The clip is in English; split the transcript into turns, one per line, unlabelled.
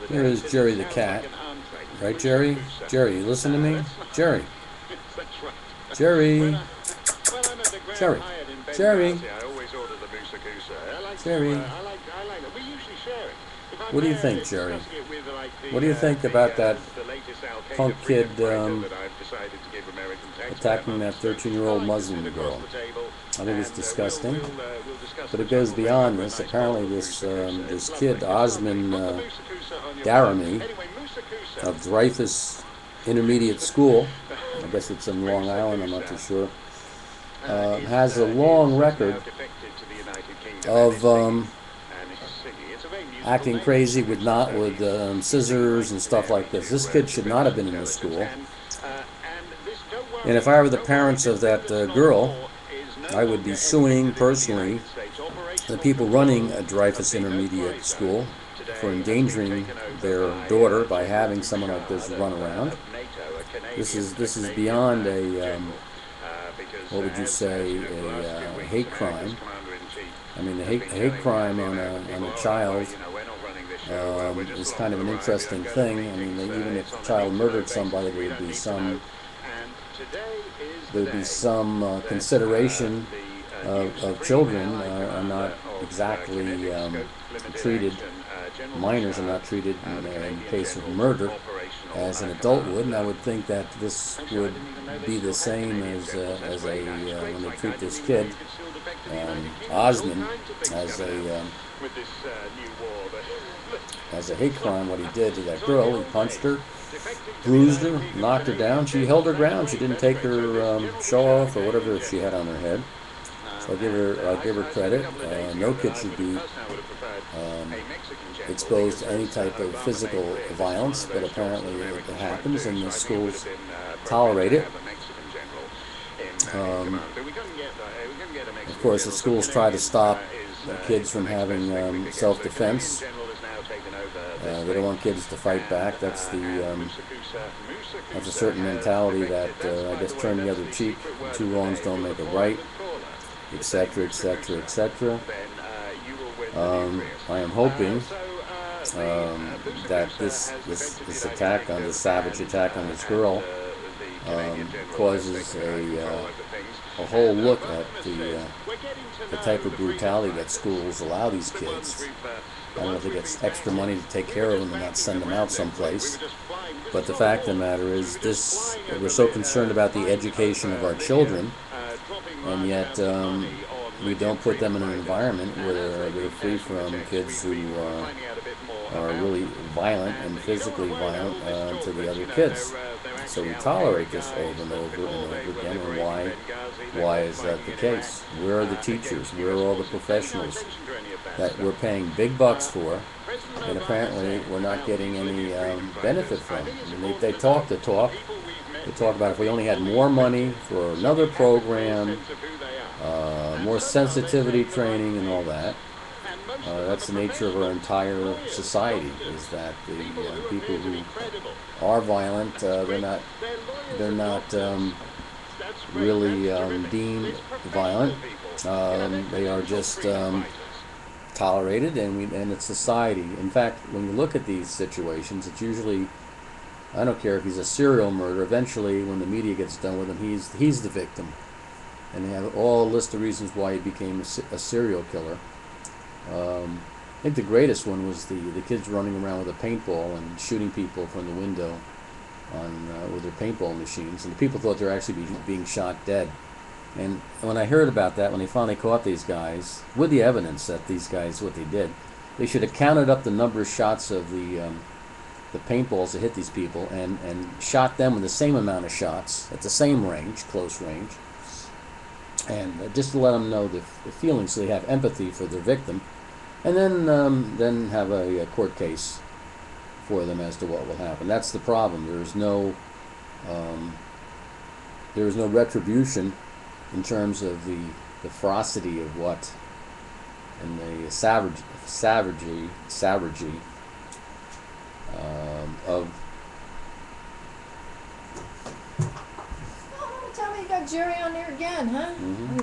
Here is Jerry the cat. Right, Jerry? Jerry, you listen to me? Jerry. Jerry. Jerry. Jerry. Jerry. What do you think, Jerry? What do you think about that punk kid attacking that 13-year-old Muslim girl? I think it's disgusting. But it goes beyond this. Apparently this kid, Osman Daramy, of Dreyfus Intermediate School, I guess it's in Long Island, I'm not too sure, has a long record of acting crazy with scissors and stuff like this. This kid should not have been in the school. And if I were the parents of that girl, I would be suing personally the people running a Dreyfus Intermediate School for endangering their daughter by having someone like this run around. This is beyond a what would you say, a hate crime. I mean, a hate crime on a child is kind of an interesting thing. I mean, even if a child murdered somebody, there would be some consideration of children are not exactly treated. Minors are not treated in the case of murder as an adult would, and I would think that this would be the same as when they treat this kid, Osman, as a hate crime. What he did to that girl, he punched her, bruised her, knocked her down. She held her ground. She didn't take her shawl off or whatever she had on her head. So I give her credit. No kid should be exposed to any type of physical violence, but apparently it happens, and the schools tolerate it. Of course, the schools try to stop kids from having self-defense. They don't want kids to fight back. That's a certain mentality that I guess turn the other cheek. Two wrongs don't make a right, etc., etc., etc. I am hoping that this attack on this savage attack on this girl causes a whole look at the type of brutality that schools allow these kids. I don't know if they get extra money to take care of them and not send them out someplace. But the fact of the matter is, we're so concerned about the education of our children, and yet we don't put them in an environment where they're free from kids who are really violent and physically violent to the other kids. So we tolerate this over and over and over again. And why is that the case? Where are the teachers? Where are all the professionals that we're paying big bucks for, and apparently we're not getting any benefit from? I mean, they talk the talk. They talk about if we only had more money for another program, more sensitivity training and all that. That's the nature of our entire society, is that the people who are violent, they're not really deemed violent. They are just tolerated, and it's society. In fact, when you look at these situations, it's usually, I don't care if he's a serial murderer, eventually when the media gets done with him, he's the victim. And they have all a list of reasons why he became a serial killer. I think the greatest one was the kids running around with a paintball and shooting people from the window with their paintball machines, and the people thought they were actually being shot dead. And when I heard about that, when they finally caught these guys, with the evidence that these guys, what they did, they should have counted up the number of shots of the paintballs that hit these people and shot them with the same amount of shots at the same range, close range, and just to let them know the feelings, so they have empathy for their victim, and then have a court case for them as to what will happen. That's the problem. There is no retribution in terms of the ferocity of what, and the savagery of.
Oh, tell me you got Jerry on there again, huh?
Mm-hmm.